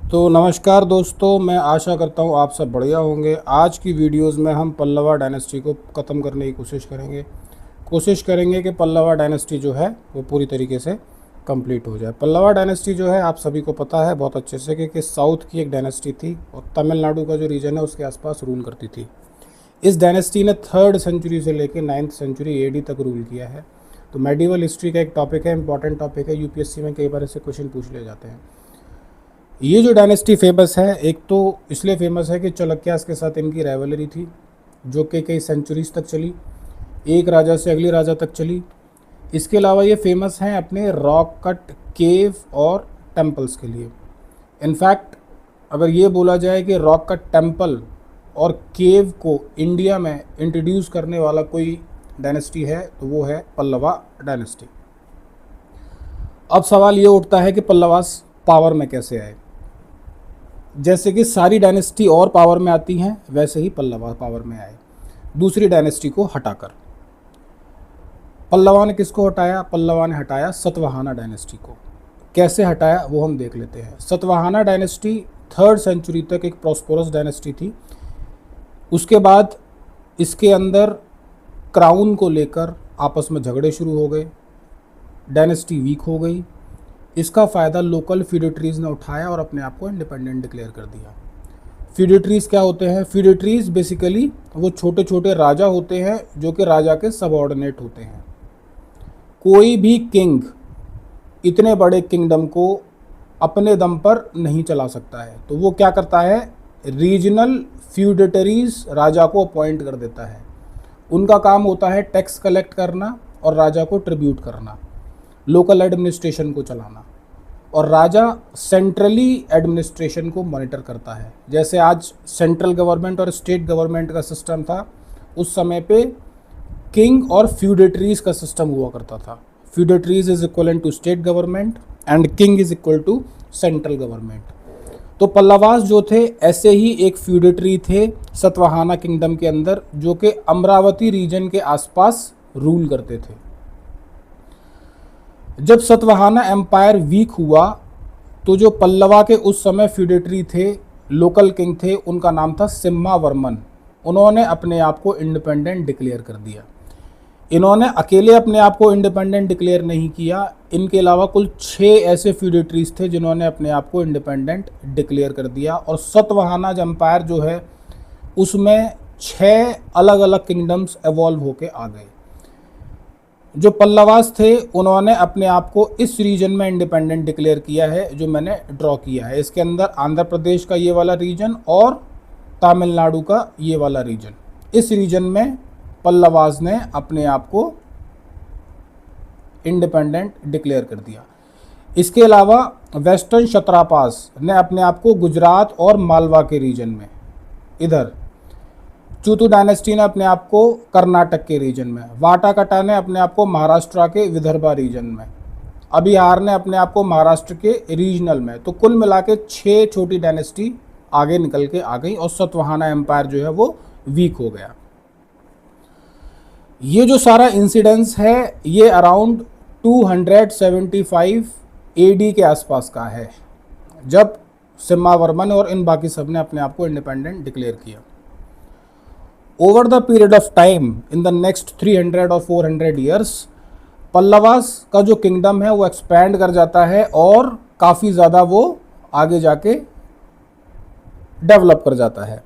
तो नमस्कार दोस्तों, मैं आशा करता हूँ आप सब बढ़िया होंगे। आज की वीडियोस में हम पल्लवा डायनेस्टी को ख़त्म करने की कोशिश करेंगे कि पल्लवा डायनेस्टी जो है वो पूरी तरीके से कंप्लीट हो जाए। पल्लवा डायनेस्टी जो है आप सभी को पता है बहुत अच्छे से कि साउथ की एक डायनेस्टी थी और तमिलनाडु का जो रीजन है उसके आसपास रूल करती थी। इस डायनेस्टी ने 3rd सेंचुरी से लेकर 9th सेंचुरी एडी तक रूल किया है। तो मेडिवल हिस्ट्री का एक टॉपिक है, इंपॉर्टेंट टॉपिक है, यूपीएससी में कई बार ऐसे क्वेश्चन पूछ ले जाते हैं। ये जो डायनेस्टी फेमस है, एक तो इसलिए फेमस है कि चालुक्यास के साथ इनकी राइवलरी थी जो कि कई सेंचुरीज तक चली, एक राजा से अगले राजा तक चली। इसके अलावा ये फेमस हैं अपने रॉक कट केव और टेम्पल्स के लिए। इनफैक्ट अगर ये बोला जाए कि रॉक कट टेम्पल और केव को इंडिया में इंट्रोड्यूस करने वाला कोई डायनेस्टी है तो वो है पल्लवा डायनेस्टी। अब सवाल ये उठता है कि पल्लवास पावर में कैसे आए। जैसे कि सारी डायनेस्टी और पावर में आती हैं, वैसे ही पल्लवा पावर में आए दूसरी डायनेस्टी को हटाकर। पल्लवा ने किसको हटाया? पल्लवा ने हटाया सतवाहाना डायनेस्टी को। कैसे हटाया वो हम देख लेते हैं। सतवाहाना डायनेस्टी 3rd सेंचुरी तक एक प्रॉस्पेरस डायनेस्टी थी। उसके बाद इसके अंदर क्राउन को लेकर आपस में झगड़े शुरू हो गए, डायनेस्टी वीक हो गई। इसका फ़ायदा लोकल फ्यूडेटरीज़ ने उठाया और अपने आप को इंडिपेंडेंट डिक्लेयर कर दिया। फ्यूडेटरीज़ क्या होते हैं? फ्यूडेटरीज़ बेसिकली वो छोटे छोटे राजा होते हैं जो कि राजा के सबऑर्डिनेट होते हैं। कोई भी किंग इतने बड़े किंगडम को अपने दम पर नहीं चला सकता है, तो वो क्या करता है, रीजनल फ्यूडेटरीज़ राजा को अपॉइंट कर देता है। उनका काम होता है टैक्स कलेक्ट करना और राजा को ट्रिब्यूट करना, लोकल एडमिनिस्ट्रेशन को चलाना, और राजा सेंट्रली एडमिनिस्ट्रेशन को मॉनिटर करता है। जैसे आज सेंट्रल गवर्नमेंट और स्टेट गवर्नमेंट का सिस्टम था, उस समय पे किंग और फ्यूडेटरीज का सिस्टम हुआ करता था। Feudatories is equal to state government and king is equal to central government. तो पल्लवास जो थे ऐसे ही एक फ्यूडेटरी थे सतवाहाना किंगडम के अंदर, जो कि अमरावती रीजन के आसपास रूल करते थे। जब सतवाहाना एम्पायर वीक हुआ तो जो पल्लवा के उस समय फ्यूडेटरी थे, लोकल किंग थे, उनका नाम था सिम्हावर्मन। उन्होंने अपने आप को इंडिपेंडेंट डिक्लेयर कर दिया। इन्होंने अकेले अपने आप को इंडिपेंडेंट डिक्लेयर नहीं किया, इनके अलावा कुल 6 ऐसे फ्यूडेटरीज थे जिन्होंने अपने आप को इंडिपेंडेंट डिक्लेयर कर दिया। और सतवाहाना एम्पायर जो है उसमें 6 अलग अलग किंगडम्स एवॉल्व होके आ गए। जो पल्लवास थे उन्होंने अपने आप को इस रीजन में इंडिपेंडेंट डिक्लेयर किया है जो मैंने ड्रॉ किया है। इसके अंदर आंध्र प्रदेश का ये वाला रीजन और तमिलनाडु का ये वाला रीजन, इस रीजन में पल्लवास ने अपने आप को इंडिपेंडेंट डिक्लेयर कर दिया। इसके अलावा वेस्टर्न क्षत्रापास ने अपने आप को गुजरात और मालवा के रीजन में, इधर चूतु डायनेस्टी ने अपने आप को कर्नाटक के रीजन में, वाटाकटा ने अपने आप को महाराष्ट्र के विदर्भा रीजन में, अबिहार ने अपने आप को महाराष्ट्र के रीजनल में। तो कुल मिला के 6 छोटी डायनेस्टी आगे निकल के आ गई और सतवाहाना एम्पायर जो है वो वीक हो गया। ये जो सारा इंसिडेंस है ये अराउंड 275 एडी के आसपास का है, जब सिम्हावर्मन और इन बाकी सब ने अपने आप को इंडिपेंडेंट डिक्लेयर किया। Over the period of time in the next 300 और 400 ईयर्स, पल्लवास का जो किंगडम है वो एक्सपैंड कर जाता है और काफ़ी ज़्यादा वो आगे जाके डेवलप कर जाता है।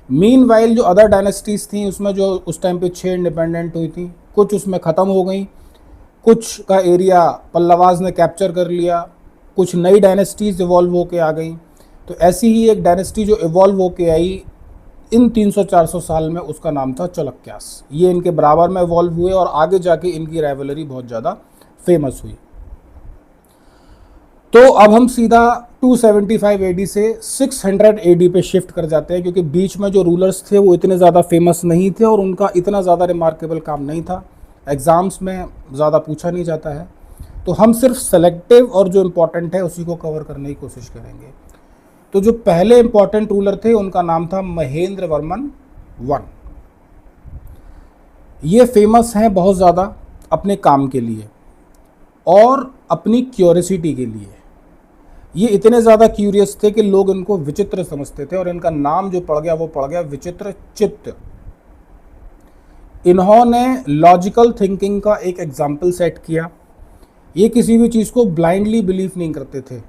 मीनवाइल जो अदर डायनेस्टीज़ थी उसमें जो उस टाइम पे 6 इंडिपेंडेंट हुई थी, कुछ उसमें ख़त्म हो गई, कुछ का एरिया पल्लवास ने कैप्चर कर लिया, कुछ नई डायनेस्टीज़ इवॉल्व होके आ गई। तो ऐसी ही एक डायनेस्टी जो इवॉल्व होके आई इन 300-400 साल में, उसका नाम था चालुक्यास। ये इनके बराबर में इवॉल्व हुए और आगे जाके इनकी राइवलरी बहुत ज़्यादा फेमस हुई। तो अब हम सीधा 275 एडी से 600 एडी पे शिफ्ट कर जाते हैं, क्योंकि बीच में जो रूलर्स थे वो इतने ज़्यादा फेमस नहीं थे और उनका इतना ज़्यादा रिमार्केबल काम नहीं था, एग्ज़ाम्स में ज़्यादा पूछा नहीं जाता है। तो हम सिर्फ सेलेक्टिव और जो इम्पोर्टेंट है उसी को कवर करने की कोशिश करेंगे। तो जो पहले इंपॉर्टेंट रूलर थे उनका नाम था महेंद्र वर्मन वन। ये फेमस हैं बहुत ज़्यादा अपने काम के लिए और अपनी क्यूरियोसिटी के लिए। ये इतने ज़्यादा क्यूरियस थे कि लोग इनको विचित्र समझते थे और इनका नाम जो पड़ गया वो पड़ गया विचित्र चित्त। इन्होंने लॉजिकल थिंकिंग का एक एग्जाम्पल सेट किया। ये किसी भी चीज़ को ब्लाइंडली बिलीव नहीं करते थे,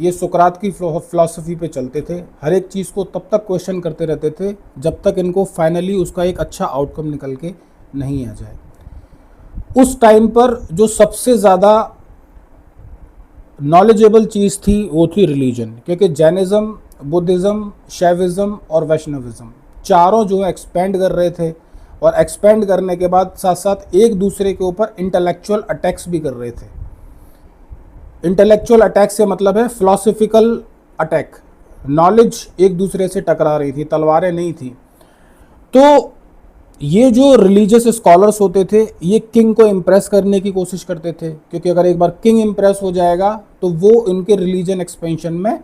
ये सुकरात की फिलॉसफी पे चलते थे। हर एक चीज़ को तब तक क्वेश्चन करते रहते थे जब तक इनको फाइनली उसका एक अच्छा आउटकम निकल के नहीं आ जाए। उस टाइम पर जो सबसे ज़्यादा नॉलेजेबल चीज़ थी वो थी रिलीजन, क्योंकि जैनिज़्म, बुद्धिज़्म, शैविज़्म और वैष्णविज़्म चारों जो है एक्सपेंड कर रहे थे, और एक्सपेंड करने के बाद साथ साथ एक दूसरे के ऊपर इंटेलेक्चुअल अटैक्स भी कर रहे थे। इंटेलेक्चुअल अटैक से मतलब है फिलॉसफिकल अटैक, नॉलेज एक दूसरे से टकरा रही थी, तलवारें नहीं थी। तो ये जो रिलीजियस स्कॉलर्स होते थे ये किंग को इम्प्रेस करने की कोशिश करते थे, क्योंकि अगर एक बार किंग इम्प्रेस हो जाएगा तो वो इनके रिलीजन एक्सपेंशन में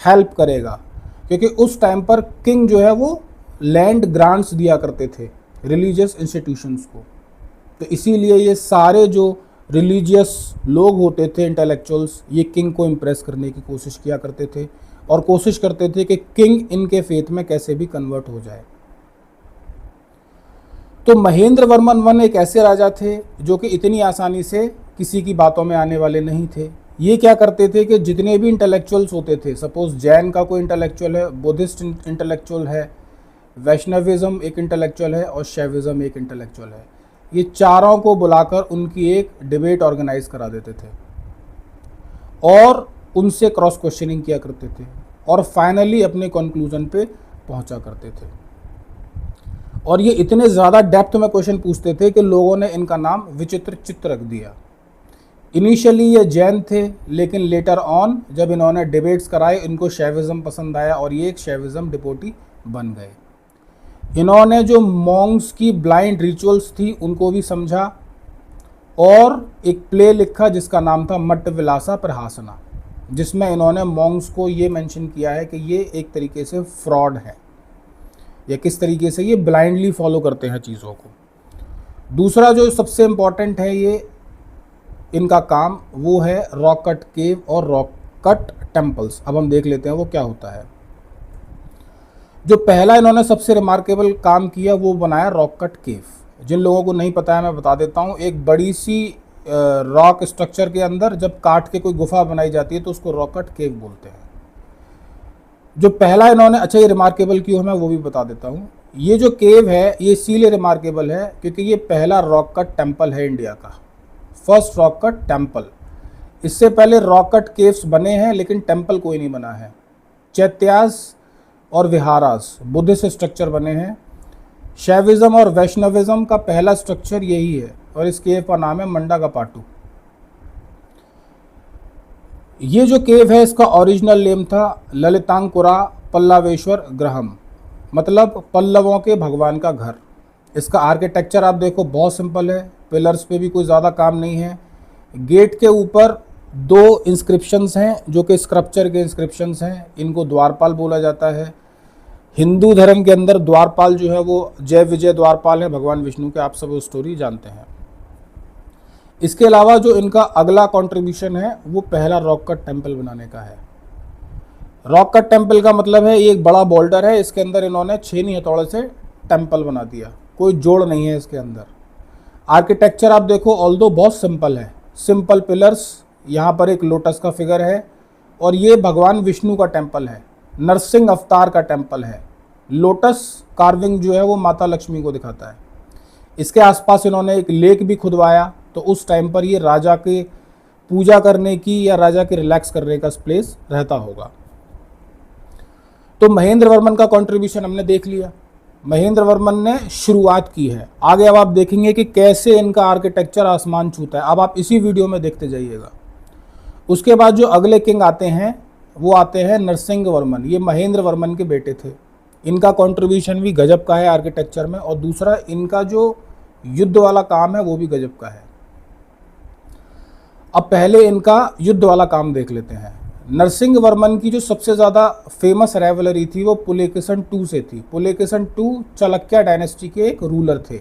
हेल्प करेगा, क्योंकि उस टाइम पर किंग जो है वो लैंड ग्रांट्स दिया करते थे रिलीजियस इंस्टीट्यूशंस को। तो इसीलिए ये सारे जो रिलीजियस लोग होते थे, इंटेलेक्चुअल्स, ये किंग को इम्प्रेस करने की कोशिश किया करते थे और कोशिश करते थे कि किंग इनके फेथ में कैसे भी कन्वर्ट हो जाए। तो महेंद्र वर्मन वन एक ऐसे राजा थे जो कि इतनी आसानी से किसी की बातों में आने वाले नहीं थे। ये क्या करते थे कि जितने भी इंटेलेक्चुअल्स होते थे, सपोज जैन का कोई इंटेलेक्चुअल है, बुद्धिस्ट इंटेलेक्चुअल है, वैष्णविज्म एक इंटेलेक्चुअल है और शैविज्म एक इंटेलेक्चुअल है, ये चारों को बुलाकर उनकी एक डिबेट ऑर्गेनाइज करा देते थे और उनसे क्रॉस क्वेश्चनिंग किया करते थे और फाइनली अपने कंक्लूजन पे पहुंचा करते थे। और ये इतने ज़्यादा डेप्थ में क्वेश्चन पूछते थे कि लोगों ने इनका नाम विचित्र चित्त रख दिया। इनिशियली ये जैन थे, लेकिन लेटर ऑन जब इन्होंने डिबेट्स कराए इनको शैविज्म पसंद आया और ये एक शैविज्म डिपोटी बन गए। इन्होंने जो मॉन्क्स की ब्लाइंड रिचुअल्स थी उनको भी समझा और एक प्ले लिखा जिसका नाम था मट्ट विलासा प्रहासना, जिसमें इन्होंने मॉन्क्स को ये मेंशन किया है कि ये एक तरीके से फ्रॉड है या किस तरीके से ये ब्लाइंडली फॉलो करते हैं चीज़ों को। दूसरा जो सबसे इम्पॉर्टेंट है ये इनका काम, वो है रॉक कट केव और रॉक कट टेम्पल्स। अब हम देख लेते हैं वो क्या होता है। जो पहला इन्होंने सबसे रिमार्केबल काम किया वो बनाया रॉक कट केव। जिन लोगों को नहीं पता है मैं बता देता हूँ, एक बड़ी सी रॉक स्ट्रक्चर के अंदर जब काट के कोई गुफा बनाई जाती है तो उसको रॉक कट केव बोलते हैं। जो पहला इन्होंने, अच्छा ये रिमार्केबल क्यों है मैं वो भी बता देता हूँ। ये जो केव है ये इसीलिए रिमार्केबल है क्योंकि ये पहला रॉक कट टेम्पल है इंडिया का, फर्स्ट रॉक कट टेम्पल। इससे पहले रॉक कट केव्स बने हैं लेकिन टेम्पल कोई नहीं बना है। चैत्यास और विहारास बुद्धिस्ट स्ट्रक्चर बने हैं। शैविज्म और वैष्णविज्म का पहला स्ट्रक्चर यही है और इस केव का नाम है मंडागापाटू। ये जो केव है इसका ओरिजिनल नेम था ललितांकुरा पल्लवेश्वर ग्रहम, मतलब पल्लवों के भगवान का घर। इसका आर्किटेक्चर आप देखो बहुत सिंपल है, पिलर्स पे भी कोई ज़्यादा काम नहीं है। गेट के ऊपर 2 इंस्क्रिप्शंस हैं जो कि स्क्रप्चर के इंस्क्रिप्शंस हैं, इनको द्वारपाल बोला जाता है। हिंदू धर्म के अंदर द्वारपाल जो है वो जय विजय द्वारपाल है भगवान विष्णु के, आप सब वो स्टोरी जानते हैं। इसके अलावा जो इनका अगला कंट्रीब्यूशन है वो पहला रॉक कट टेम्पल बनाने का है। रॉक कट टेम्पल का मतलब है ये एक बड़ा बोल्डर है, इसके अंदर इन्होंने 6 हथौड़े से टेम्पल बना दिया, कोई जोड़ नहीं है इसके अंदर। आर्किटेक्चर आप देखो ऑल्दो बहुत सिंपल है, सिंपल पिलर्स, यहाँ पर एक लोटस का फिगर है और ये भगवान विष्णु का टेम्पल है, नरसिंह अवतार का टेम्पल है। लोटस कार्विंग जो है वो माता लक्ष्मी को दिखाता है। इसके आसपास इन्होंने एक लेक भी खुदवाया, तो उस टाइम पर ये राजा के पूजा करने की या राजा के रिलैक्स करने का प्लेस रहता होगा। तो महेंद्र वर्मन का कंट्रीब्यूशन हमने देख लिया, महेंद्र वर्मन ने शुरुआत की है। आगे अब आप देखेंगे कि कैसे इनका आर्किटेक्चर आसमान छूता है, अब आप इसी वीडियो में देखते जाइएगा। उसके बाद जो अगले किंग आते हैं वो आते हैं नरसिंह वर्मन, ये महेंद्र वर्मन के बेटे थे। इनका कंट्रीब्यूशन भी गजब का है आर्किटेक्चर में, और दूसरा इनका जो युद्ध वाला काम है वो भी गजब का है। अब पहले इनका युद्ध वाला काम देख लेते हैं। नरसिंह वर्मन की जो सबसे ज़्यादा फेमस राइवलरी थी वो पुलकेशिन II से थी। पुलकेशिन II चालुक्य डायनेस्टी के एक रूलर थे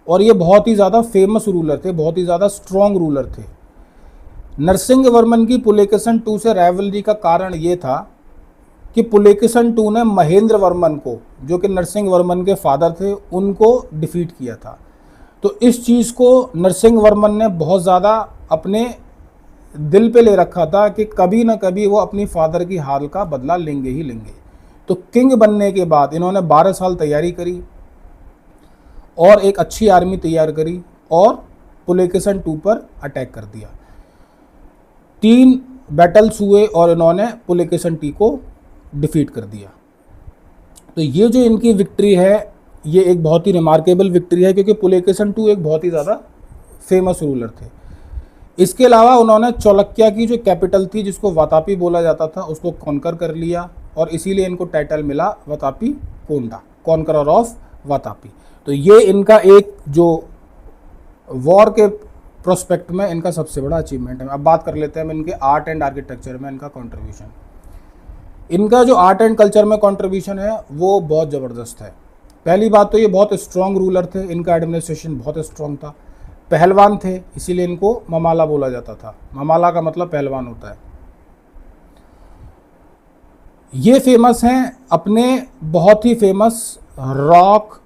और ये बहुत ही ज़्यादा फेमस रूलर थे, बहुत ही ज़्यादा स्ट्रॉन्ग रूलर थे। नरसिंह वर्मन की पुलकेशन II से राइवलरी का कारण ये था कि पुलकेशन II ने महेंद्र वर्मन को, जो कि नरसिंह वर्मन के फादर थे, उनको डिफीट किया था। तो इस चीज़ को नरसिंह वर्मन ने बहुत ज़्यादा अपने दिल पे ले रखा था कि कभी ना कभी वो अपनी फादर की हार का बदला लेंगे ही लेंगे। तो किंग बनने के बाद इन्होंने 12 साल तैयारी करी और एक अच्छी आर्मी तैयार करी और पुलकेशन II पर अटैक कर दिया। 3 बैटल्स हुए और इन्होंने पुलकेशन II को डिफीट कर दिया। तो ये जो इनकी विक्ट्री है, ये एक बहुत ही रिमार्केबल विक्ट्री है, क्योंकि पुलकेशन II एक बहुत ही ज़्यादा फेमस रूलर थे। इसके अलावा उन्होंने चौलक्या की जो कैपिटल थी, जिसको वातापी बोला जाता था, उसको कॉन्कर कर लिया और इसीलिए इनको टाइटल मिला वातापी कोंडा, कॉन्करर ऑफ वातापी। तो ये इनका एक जो वॉर के प्रोस्पेक्ट में इनका सबसे बड़ा अचीवमेंट है। अब बात कर लेते हैं हम इनके आर्ट एंड आर्किटेक्चर में इनका कंट्रीब्यूशन। इनका जो आर्ट एंड कल्चर में कंट्रीब्यूशन है वो बहुत ज़बरदस्त है। पहली बात तो ये बहुत स्ट्रॉन्ग रूलर थे, इनका एडमिनिस्ट्रेशन बहुत स्ट्रॉन्ग था। पहलवान थे, इसीलिए इनको ममाला बोला जाता था। ममाला का मतलब पहलवान होता है। ये फेमस हैं अपने बहुत ही फेमस रॉक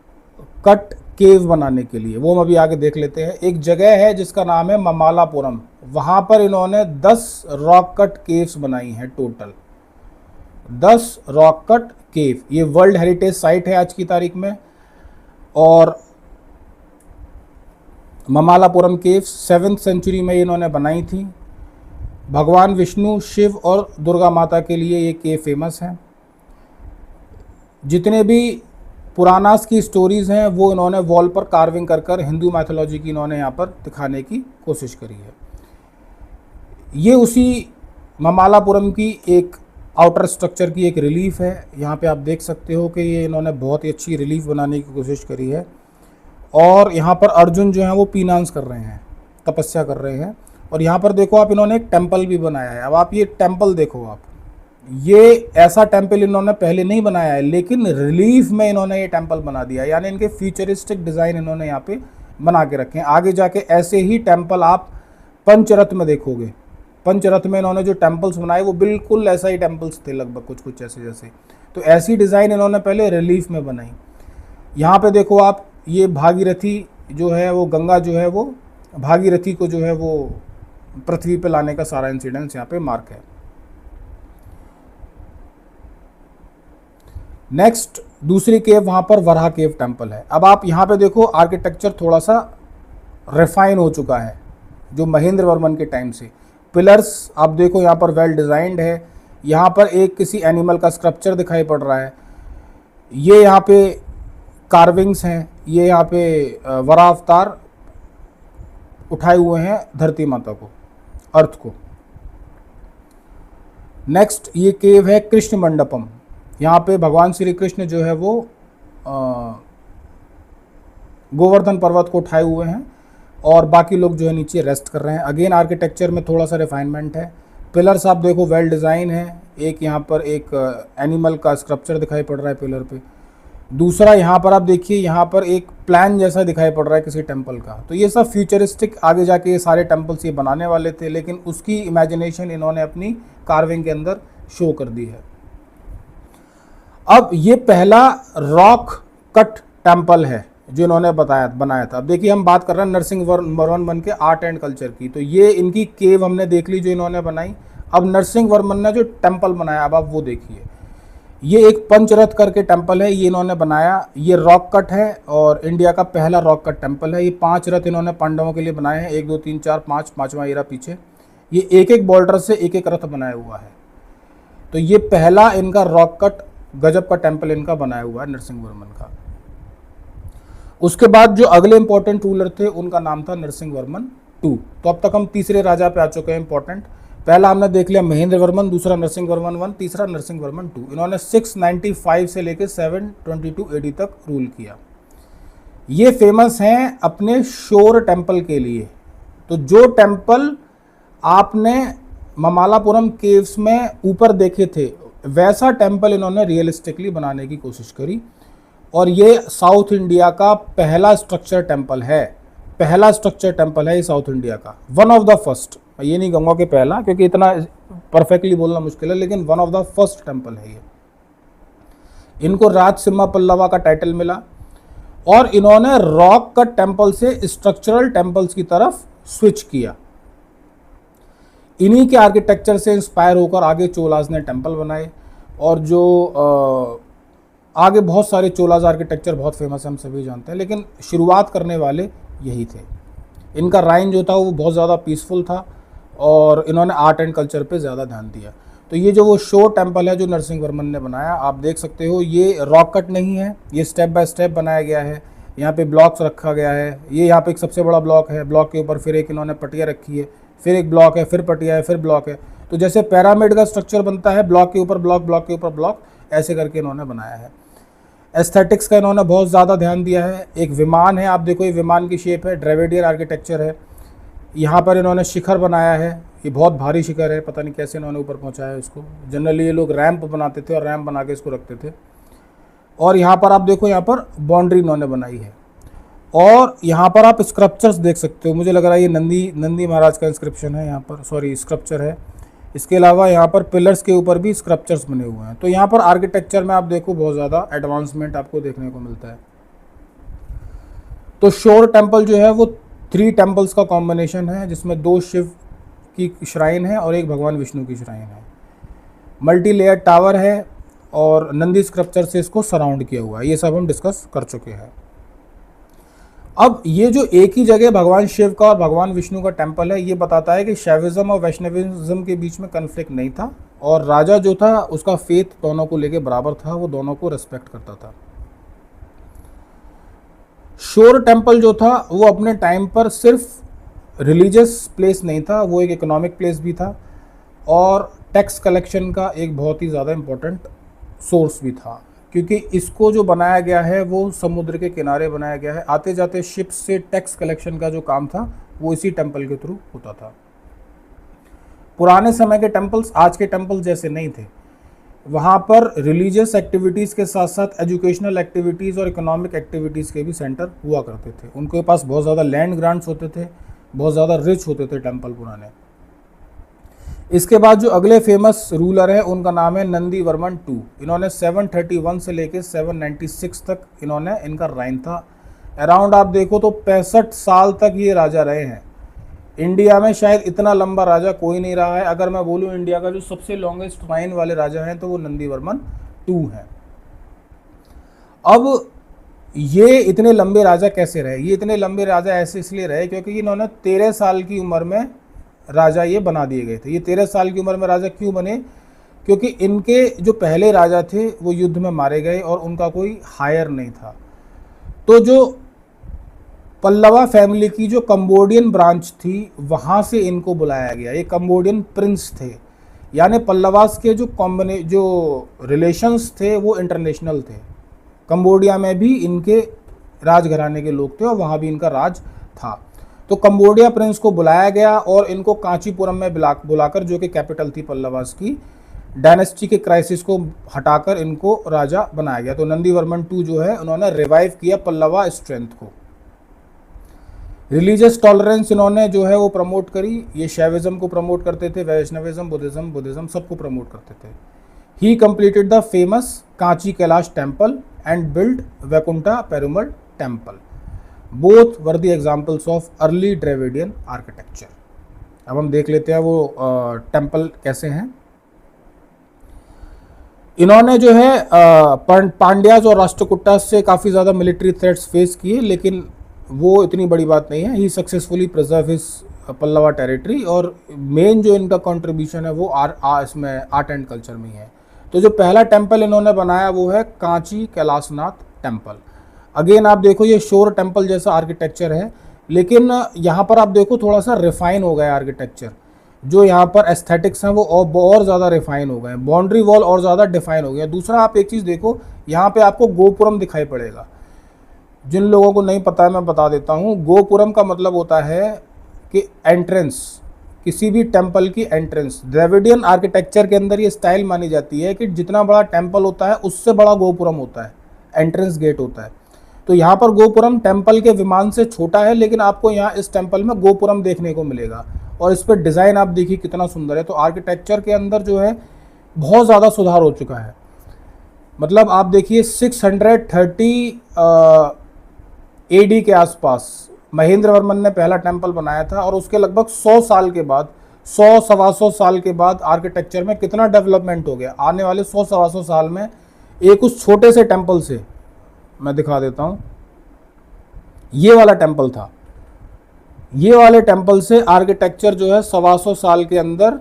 कट केव बनाने के लिए, वो हम अभी आगे देख लेते हैं। एक जगह है जिसका नाम है ममालापुरम, वहाँ पर इन्होंने 10 रॉक कट केव्स बनाई हैं टोटल, 10 रॉक कट केव। ये वर्ल्ड हेरिटेज साइट है आज की तारीख में। और ममालापुरम केव्स 7th सेंचुरी में इन्होंने बनाई थी। भगवान विष्णु, शिव और दुर्गा माता के लिए ये केव फेमस हैं। जितने भी पुरानास की स्टोरीज़ हैं वो इन्होंने वॉल पर कार्विंग कर कर हिंदू मैथोलॉजी की इन्होंने यहाँ पर दिखाने की कोशिश करी है। ये उसी ममालापुरम की एक आउटर स्ट्रक्चर की एक रिलीफ है। यहाँ पे आप देख सकते हो कि ये इन्होंने बहुत ही अच्छी रिलीफ बनाने की कोशिश करी है। और यहाँ पर अर्जुन जो हैं वो पीनांस कर रहे हैं, तपस्या कर रहे हैं। और यहाँ पर देखो आप, इन्होंने एक टेम्पल भी बनाया है। अब आप ये टेम्पल देखो, आप ये ऐसा टेम्पल इन्होंने पहले नहीं बनाया है, लेकिन रिलीफ में इन्होंने ये टेम्पल बना दिया, यानी इनके फ्यूचरिस्टिक डिज़ाइन इन्होंने यहाँ पे बना के रखे हैं। आगे जाके ऐसे ही टेम्पल आप पंचरथ में देखोगे। पंचरथ में इन्होंने जो टेम्पल्स बनाए वो बिल्कुल ऐसा ही टेम्पल्स थे, लगभग कुछ कुछ ऐसे जैसे। तो ऐसी डिज़ाइन इन्होंने पहले रिलीफ में बनाई। यहाँ पे देखो आप, ये भागीरथी जो है वो, गंगा जो है वो भागीरथी को जो है वो पृथ्वी पे लाने का सारा इंसिडेंस यहाँ पे मार्क है। नेक्स्ट दूसरी केव, वहाँ पर वराह केव टेम्पल है। अब आप यहाँ पे देखो, आर्किटेक्चर थोड़ा सा रिफाइन हो चुका है जो महेंद्र वर्मन के टाइम से। पिलर्स आप देखो यहाँ पर वेल डिज़ाइंड है। यहाँ पर एक किसी एनिमल का स्कल्पचर दिखाई पड़ रहा है। ये यहाँ पे कार्विंग्स हैं। ये यहाँ पे वराह अवतार उठाए हुए हैं धरती माता को, अर्थ को। नेक्स्ट ये केव है कृष्ण मंडपम। यहाँ पे भगवान श्री कृष्ण जो है वो गोवर्धन पर्वत को उठाए हुए हैं और बाकी लोग जो है नीचे रेस्ट कर रहे हैं। अगेन आर्किटेक्चर में थोड़ा सा रिफाइनमेंट है। पिलर्स आप देखो वेल डिज़ाइन है। एक यहाँ पर एक एनिमल का स्कल्पचर दिखाई पड़ रहा है पिलर पे। दूसरा यहाँ पर आप देखिए, यहाँ पर एक प्लान जैसा दिखाई पड़ रहा है किसी टेम्पल का। तो ये सब फ्यूचरिस्टिक, आगे जाके ये सारे टेम्पल्स ये बनाने वाले थे, लेकिन उसकी इमेजिनेशन इन्होंने अपनी कार्विंग के अंदर शो कर दी है। अब ये पहला रॉक कट टेम्पल है जो इन्होंने बनाया था। अब देखिए, हम बात कर रहे हैं नरसिंह वर्मन के आर्ट एंड कल्चर की। तो ये इनकी केव हमने देख ली जो इन्होंने बनाई। अब नरसिंह वर्मन ने जो टेम्पल बनाया, अब आप वो देखिए। ये एक पंचरथ करके टेम्पल है, ये इन्होंने बनाया। ये रॉक कट है और इंडिया का पहला रॉक कट टेम्पल है। ये 5 रथ इन्होंने पांडवों के लिए बनाए हैं, 1 2 3 4 5, 5वां एरा पीछे। ये एक एक बॉर्डर से एक एक रथ बनाया हुआ है। तो ये पहला इनका रॉक कट गजब का टेम्पल इनका बनाया हुआ है नरसिंह वर्मन का। उसके बाद जो अगले इंपॉर्टेंट रूलर थे उनका नाम था नरसिंह वर्मन II। तो अब तक हम तीसरे राजा पे आ चुके हैं इंपॉर्टेंट। पहला हमने देख लिया महेंद्र वर्मन, दूसरा नरसिंह वर्मन I, तीसरा नरसिंह वर्मन II। इन्होंने 695 से लेकर 722 AD तक रूल किया। ये फेमस हैं अपने शोर टेम्पल के लिए। तो जो टेम्पल आपने ममालापुरम केव्स में ऊपर देखे थे, वैसा टेम्पल इन्होंने रियलिस्टिकली बनाने की कोशिश करी। और ये साउथ इंडिया का पहला स्ट्रक्चर टेम्पल है। पहला स्ट्रक्चर टेम्पल है ये साउथ इंडिया का, वन ऑफ द फर्स्ट। मैं ये नहीं कहूँगा कि पहला, क्योंकि इतना परफेक्टली बोलना मुश्किल है, लेकिन one of the first temple है ये। इनको राजसिम्हा पल्लवा का टाइटल मिला और इन्होंने रॉक कट टेम्पल से स्ट्रक्चरल टेम्पल्स की तरफ स्विच किया। इन्हीं के आर्किटेक्चर से इंस्पायर होकर आगे चोलाज ने टेम्पल बनाए, और जो आगे बहुत सारे चोलाज आर्किटेक्चर बहुत फेमस है, हम सभी जानते हैं, लेकिन शुरुआत करने वाले यही थे। इनका राइन जो था वो बहुत ज़्यादा पीसफुल था और इन्होंने आर्ट एंड कल्चर पे ज़्यादा ध्यान दिया। तो ये जो वो शोर टेम्पल है जो नरसिंह वर्मन ने बनाया, आप देख सकते हो, ये रॉक कट नहीं है, ये स्टेप बाय स्टेप बनाया गया है। यहाँ पे ब्लॉक्स रखा गया है, ये यहाँ पे एक सबसे बड़ा ब्लॉक है, ब्लॉक के ऊपर फिर एक इन्होंने पटिया रखी है, फिर एक ब्लॉक है, फिर पटिया है, फिर ब्लॉक है। तो जैसे पिरामिड का स्ट्रक्चर बनता है, ब्लॉक के ऊपर ब्लॉक, ब्लॉक के ऊपर ब्लॉक, ऐसे करके इन्होंने बनाया है। एस्थेटिक्स का इन्होंने बहुत ज़्यादा ध्यान दिया है। एक विमान है, आप देखो ये विमान की शेप है, ड्रेविडियर आर्किटेक्चर है। यहाँ पर इन्होंने शिखर बनाया है, ये बहुत भारी शिखर है, पता नहीं कैसे इन्होंने ऊपर पहुँचाया है इसको। जनरली ये लोग रैंप बनाते थे और रैंप बना के इसको रखते थे। और यहाँ पर आप देखो, यहाँ पर बाउंड्री इन्होंने बनाई है, और यहाँ पर आप स्क्रप्चर्स देख सकते हो। मुझे लग रहा है ये नंदी महाराज का इंस्क्रिप्शन है यहाँ पर, सॉरी स्क्रप्चर है। इसके अलावा यहाँ पर पिलर्स के ऊपर भी स्क्रप्चर्स बने हुए हैं। तो यहाँ पर आर्किटेक्चर में आप देखो बहुत ज़्यादा एडवांसमेंट आपको देखने को मिलता है। तो शोर टेम्पल जो है वो 3 टेम्पल्स का कॉम्बिनेशन है, जिसमें 2 शिव की श्राइन है और एक भगवान विष्णु की श्राइन है। मल्टी लेयर टावर है और नंदी स्क्रप्चर से इसको सराउंड किया हुआ है। ये सब हम डिस्कस कर चुके हैं। अब ये जो एक ही जगह भगवान शिव का और भगवान विष्णु का टेम्पल है, ये बताता है कि शैविज्म और वैष्णविज्म के बीच में कन्फ्लिक्ट नहीं था, और राजा जो था उसका फेथ दोनों को लेके बराबर था, वो दोनों को रेस्पेक्ट करता था। शोर टेम्पल जो था वो अपने टाइम पर सिर्फ रिलीजियस प्लेस नहीं था, वो एक इकोनॉमिक प्लेस भी था, और टैक्स कलेक्शन का एक बहुत ही ज़्यादा इम्पोर्टेंट सोर्स भी था, क्योंकि इसको जो बनाया गया है वो समुद्र के किनारे बनाया गया है। आते जाते शिप से टैक्स कलेक्शन का जो काम था वो इसी टेम्पल के थ्रू होता था। पुराने समय के टेम्पल्स आज के टेम्पल्स जैसे नहीं थे। वहाँ पर रिलीजियस एक्टिविटीज़ के साथ साथ एजुकेशनल एक्टिविटीज़ और इकोनॉमिक एक्टिविटीज़ के भी सेंटर हुआ करते थे। उनके पास बहुत ज़्यादा लैंड ग्रांट्स होते थे, बहुत ज़्यादा रिच होते थे टेम्पल पुराने। इसके बाद जो अगले फेमस रूलर हैं उनका नाम है नंदी वर्मन 2। इन्होंने 731 से लेके 796 तक इन्होंने इनका राइन था। अराउंड आप देखो तो 65 साल तक ये राजा रहे हैं। इंडिया में शायद इतना लंबा राजा कोई नहीं रहा है। अगर मैं बोलूँ इंडिया का जो सबसे लॉन्गेस्ट राइन वाले राजा हैं तो वो नंदी वर्मन 2 हैं। अब ये इतने लंबे राजा कैसे रहे? ये इतने लंबे राजा ऐसे इसलिए रहे क्योंकि इन्होंने 13 साल की उम्र में राजा ये बना दिए गए थे। ये 13 साल की उम्र में राजा क्यों बने? क्योंकि इनके जो पहले राजा थे वो युद्ध में मारे गए और उनका कोई हायर नहीं था। तो जो पल्लवा फैमिली की जो कंबोडियन ब्रांच थी वहाँ से इनको बुलाया गया। ये कंबोडियन प्रिंस थे, यानी पल्लवास के जो रिलेशंस थे वो इंटरनेशनल थे। कंबोडिया में भी इनके राजघराने के लोग थे और वहाँ भी इनका राज था। तो कंबोडिया प्रिंस को बुलाया गया और इनको कांचीपुरम में बुलाकर, जो कि कैपिटल थी पल्लवास की, डायनेस्टी के क्राइसिस को हटाकर इनको राजा बनाया गया। तो नंदी वर्मन 2 जो है उन्होंने रिवाइव किया पल्लवा स्ट्रेंथ को। रिलीजियस टॉलरेंस इन्होंने जो है वो प्रमोट करी। ये शैविज्म को प्रमोट करते थे, वैष्णविज्म, बुद्धिज्म सबको प्रमोट करते थे। ही completed the famous Kanchi Kailash temple and build Vaikuntha Perumal temple. Both were the examples of early Dravidian architecture. अब हम देख लेते हैं वो टेम्पल कैसे हैं। इन्होंने जो है पांड्याज और राष्ट्रकूटास से काफ़ी ज़्यादा मिलिट्री थ्रेट्स फेस किए, लेकिन वो इतनी बड़ी बात नहीं है। ही successfully preserve his Pallava territory, और मेन जो इनका कंट्रीब्यूशन है वो इसमें आर्ट एंड कल्चर में ही है। तो जो पहला टेम्पल इन्होंने बनाया वो है कांची कैलाशनाथ टेम्पल। अगेन आप देखो ये शोर टेम्पल जैसा आर्किटेक्चर है, लेकिन यहाँ पर आप देखो थोड़ा सा रिफाइन हो गया आर्किटेक्चर। जो यहाँ पर एस्थेटिक्स हैं वो और ज़्यादा रिफाइन हो गए, बाउंड्री वॉल और ज़्यादा डिफाइन हो गया। दूसरा आप एक चीज़ देखो, यहाँ पे आपको गोपुरम दिखाई पड़ेगा। जिन लोगों को नहीं पता है मैं बता देता हूँ। गोपुरम का मतलब होता है कि एंट्रेंस, किसी भी टेम्पल की एंट्रेंस। द्रविडियन आर्किटेक्चर के अंदर ये स्टाइल मानी जाती है कि जितना बड़ा टेम्पल होता है उससे बड़ा गोपुरम होता है, एंट्रेंस गेट होता है। तो यहाँ पर गोपुरम टेम्पल के विमान से छोटा है, लेकिन आपको यहाँ इस टेम्पल में गोपुरम देखने को मिलेगा। और इस पर डिज़ाइन आप देखिए कितना सुंदर है। तो आर्किटेक्चर के अंदर जो है बहुत ज़्यादा सुधार हो चुका है। मतलब आप देखिए 630 AD के आसपास महेंद्र वर्मन ने पहला टेम्पल बनाया था, और उसके लगभग 100 साल के बाद, 100 सवा 100 साल के बाद आर्किटेक्चर में कितना डेवलपमेंट हो गया। आने वाले 100 सवा 100 साल में एक उस छोटे से टेम्पल से, मैं दिखा देता हूँ, ये वाला टेम्पल था, ये वाले टेम्पल से आर्किटेक्चर जो है 125 साल के अंदर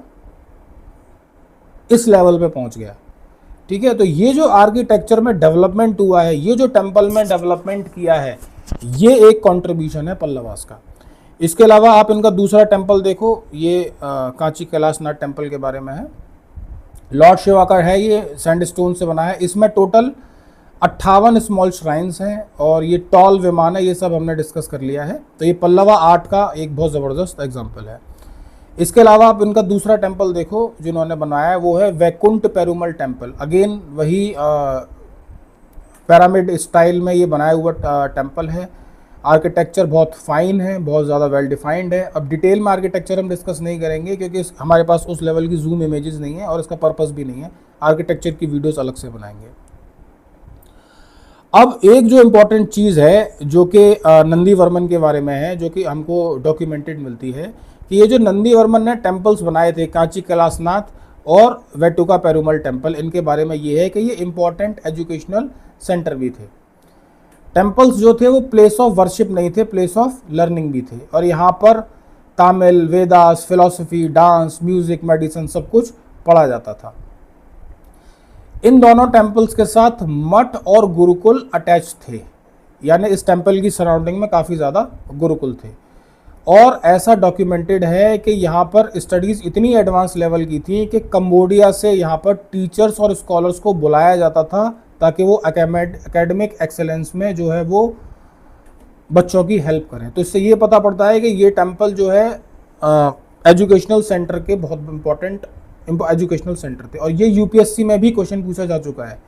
इस लेवल पे पहुंच गया। ठीक है, तो ये जो आर्किटेक्चर में डेवलपमेंट हुआ है, ये जो टेम्पल में डेवलपमेंट किया है, ये एक कंट्रीब्यूशन है पल्लवास का। इसके अलावा आप इनका दूसरा टेम्पल देखो, ये कांची कैलाशनाथ टेम्पल के बारे में है। लॉर्ड शिवा का है, ये सैंडस्टोन से बना है। इसमें टोटल 58 स्मॉल श्राइन्स हैं और ये टॉल विमान है, ये सब हमने डिस्कस कर लिया है। तो ये पल्लवा आर्ट का एक बहुत ज़बरदस्त एग्जाम्पल है। इसके अलावा आप इनका दूसरा टेम्पल देखो जिन्होंने बनाया है, वो है वैकुंठ पेरुमल टेम्पल। अगेन वही पिरामिड स्टाइल में ये बनाया हुआ टेम्पल है। आर्किटेक्चर बहुत फाइन है, बहुत ज़्यादा वेल डिफाइंड है। अब डिटेल में आर्किटेक्चर हम डिस्कस नहीं करेंगे क्योंकि हमारे पास उस लेवल की जूम इमेजेस नहीं है और इसका पर्पस भी नहीं है। आर्किटेक्चर की वीडियोस अलग से बनाएंगे। अब एक जो इम्पॉर्टेंट चीज़ है जो कि नंदी वर्मन के बारे में है, जो कि हमको डॉक्यूमेंटेड मिलती है कि ये जो नंदी वर्मन ने टेम्पल्स बनाए थे, कांची कैलाशनाथ और वेटुका पेरुमल टेम्पल, इनके बारे में ये है कि ये इम्पॉर्टेंट एजुकेशनल सेंटर भी थे। टेम्पल्स जो थे वो प्लेस ऑफ वर्शिप नहीं थे, प्लेस ऑफ लर्निंग भी थे। और यहाँ पर Tamil, Vedas, philosophy, dance, music, medicine सब कुछ पढ़ा जाता था। इन दोनों टेम्पल्स के साथ मठ और गुरुकुल अटैच थे, यानी इस टेम्पल की सराउंडिंग में काफ़ी ज़्यादा गुरुकुल थे। और ऐसा डॉक्यूमेंटेड है कि यहाँ पर स्टडीज़ इतनी एडवांस लेवल की थी कि कंबोडिया से यहाँ पर टीचर्स और स्कॉलर्स को बुलाया जाता था ताकि वो एकेडमिक एक्सेलेंस में जो है वो बच्चों की हेल्प करें। तो इससे ये पता पड़ता है कि ये टेम्पल जो है एजुकेशनल सेंटर के बहुत इंपॉर्टेंट एजुकेशनल सेंटर थे। और ये यूपीएससी में भी क्वेश्चन पूछा जा चुका है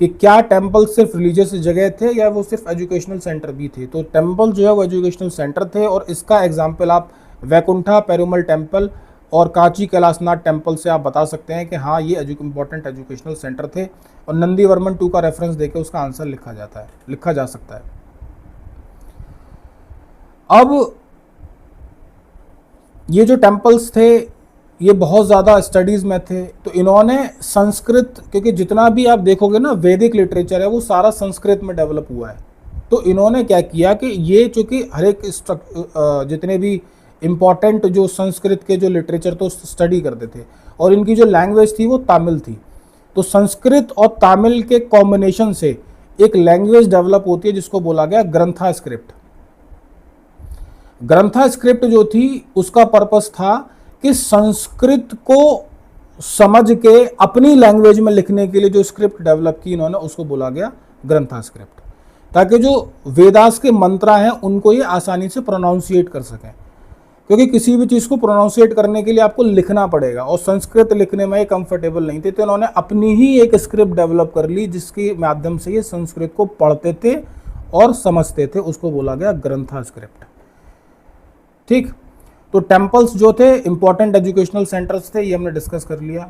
कि क्या टेम्पल सिर्फ रिलीजियस जगह थे या वो सिर्फ एजुकेशनल सेंटर भी थे। तो टेम्पल जो है वो एजुकेशनल सेंटर थे, और इसका एग्जाम्पल आप वैकुंठा पेरुमल टेम्पल और कांची कैलाशनाथ टेम्पल से आप बता सकते हैं कि हाँ ये इंपॉर्टेंट एजुकेशनल सेंटर थे। और नंदी वर्मन 2 का रेफरेंस देके उसका आंसर लिखा जा सकता है। अब ये जो टेम्पल्स थे ये बहुत ज़्यादा स्टडीज़ में थे, तो इन्होंने संस्कृत, क्योंकि जितना भी आप देखोगे ना वैदिक लिटरेचर है वो सारा संस्कृत में डेवलप हुआ है। तो इन्होंने क्या किया कि ये चूँकि हर एक जितने भी इम्पॉर्टेंट जो संस्कृत के जो लिटरेचर तो स्टडी करते थे, और इनकी जो लैंग्वेज थी वो तमिल थी। तो संस्कृत और तमिल के कॉम्बिनेशन से एक लैंग्वेज डेवलप होती है जिसको बोला गया ग्रंथा स्क्रिप्ट। ग्रंथा स्क्रिप्ट जो थी उसका पर्पस था कि संस्कृत को समझ के अपनी लैंग्वेज में लिखने के लिए जो स्क्रिप्ट डेवलप की इन्होंने उसको बोला गया ग्रंथा स्क्रिप्ट, ताकि जो वेदास के मंत्र हैं उनको ये आसानी से प्रोनाउंसिएट कर सकें। क्योंकि किसी भी चीज़ को प्रोनाउंसिएट करने के लिए आपको लिखना पड़ेगा और संस्कृत लिखने में ये कंफर्टेबल नहीं थे, तो इन्होंने अपनी ही एक स्क्रिप्ट डेवलप कर ली जिसके माध्यम से ये संस्कृत को पढ़ते थे और समझते थे। उसको बोला गया ग्रंथा स्क्रिप्ट। ठीक, तो टेम्पल्स जो थे इंपॉर्टेंट एजुकेशनल सेंटर्स थे, ये हमने डिस्कस कर लिया।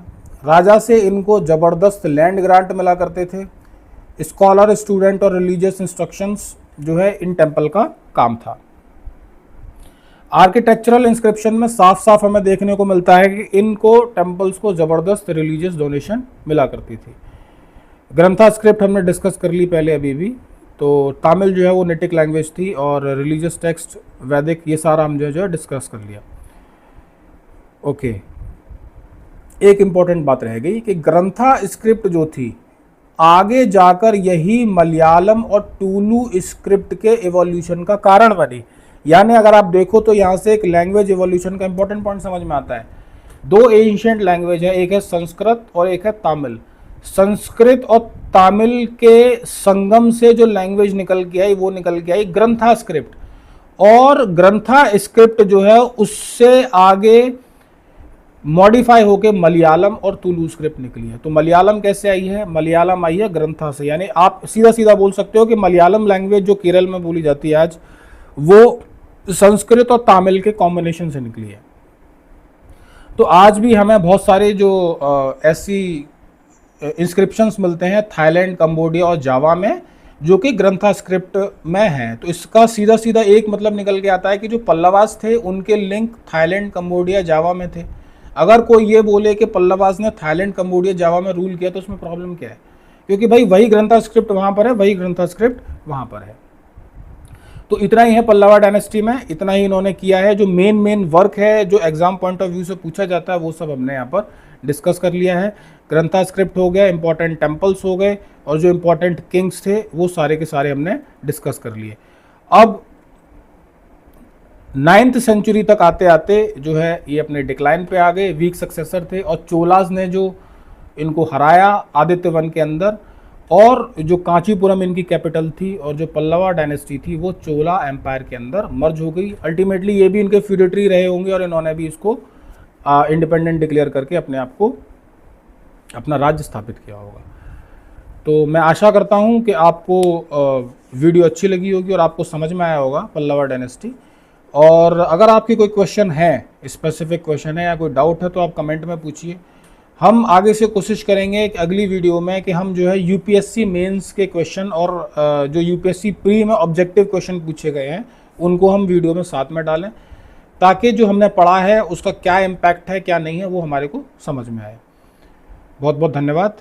राजा से इनको ज़बरदस्त लैंड ग्रांट मिला करते थे। स्कॉलर, स्टूडेंट और रिलीजियस इंस्ट्रक्शंस जो है इन टेम्पल का काम था। आर्किटेक्चरल इंस्क्रिप्शन में साफ साफ हमें देखने को मिलता है कि इनको टेम्पल्स को ज़बरदस्त रिलीजियस डोनेशन मिला करती थी। ग्रंथा स्क्रिप्ट हमने डिस्कस कर ली पहले अभी भी। तो तमिल जो है वो नेटिक लैंग्वेज थी और रिलीजियस टेक्स्ट वैदिक, ये सारा हम जो है डिस्कस कर लिया। ओके, एक इम्पॉर्टेंट बात रह गई कि ग्रंथा स्क्रिप्ट जो थी आगे जाकर यही मलयालम और टूलू स्क्रिप्ट के एवोल्यूशन का कारण बनी। यानी अगर आप देखो तो यहाँ से एक लैंग्वेज एवोल्यूशन का इंपॉर्टेंट पॉइंट समझ में आता है। 2 एंशिएंट लैंग्वेज है, एक है संस्कृत और एक है तमिल। संस्कृत और तमिल के संगम से जो लैंग्वेज निकल के आई वो निकल के आई ग्रंथा स्क्रिप्ट, और ग्रंथा स्क्रिप्ट जो है उससे आगे मॉडिफाई होके मलयालम और तुलु स्क्रिप्ट निकली है। तो मलयालम कैसे आई है? मलयालम आई है ग्रंथा से। यानी आप सीधा सीधा बोल सकते हो कि मलयालम लैंग्वेज जो केरल में बोली जाती है आज, वो संस्कृत और तमिल के कॉम्बिनेशन से निकली है। तो आज भी हमें बहुत सारे जो ऐसी इंस्क्रिप्शंस मिलते हैं थाईलैंड, कंबोडिया और जावा में, जो कि ग्रंथा स्क्रिप्ट में हैं। तो इसका सीधा सीधा एक मतलब निकल के आता है कि जो पल्लवास थे उनके लिंक थाईलैंड, कंबोडिया, जावा में थे। अगर कोई ये बोले कि पल्लवास ने थाईलैंड, कंबोडिया, जावा में रूल किया, तो उसमें प्रॉब्लम क्या है? क्योंकि भाई वही ग्रंथा स्क्रिप्ट वहाँ पर है, वही ग्रंथा स्क्रिप्ट वहाँ पर है। तो इतना ही है पल्लवा डायनेस्टी में, इतना ही इन्होंने किया है। जो मेन वर्क है, जो एग्जाम पॉइंट ऑफ व्यू से पूछा जाता है, वो सब हमने यहाँ पर डिस्कस कर लिया है। ग्रंथा स्क्रिप्ट हो गया, इंपॉर्टेंट टेम्पल्स हो गए, और जो इंपॉर्टेंट किंग्स थे वो सारे के सारे हमने डिस्कस कर लिए। अब 9th सेंचुरी तक आते आते जो है ये अपने डिक्लाइन पे आ गए, वीक सक्सेसर थे, और चोलाज ने जो इनको हराया आदित्य वन के अंदर, और जो कांचीपुरम इनकी कैपिटल थी, और जो पल्लवा डायनेस्टी थी वो चोला एम्पायर के अंदर मर्ज हो गई। अल्टीमेटली ये भी इनके फ्यूडेटरी रहे होंगे, और इन्होंने भी इसको इंडिपेंडेंट डिक्लेयर करके अपने आप को, अपना राज्य स्थापित किया होगा। तो मैं आशा करता हूँ कि आपको वीडियो अच्छी लगी होगी और आपको समझ में आया होगा पल्लवा डायनेस्टी। और अगर आपकी कोई क्वेश्चन है, स्पेसिफिक क्वेश्चन है या कोई डाउट है, तो आप कमेंट में पूछिए। हम आगे से कोशिश करेंगे कि अगली वीडियो में कि हम जो है यूपीएससी मेंस के क्वेश्चन और जो यूपीएससी प्री में ऑब्जेक्टिव क्वेश्चन पूछे गए हैं उनको हम वीडियो में साथ में डालें, ताकि जो हमने पढ़ा है उसका क्या इम्पैक्ट है, क्या नहीं है, वो हमारे को समझ में आए। बहुत बहुत धन्यवाद।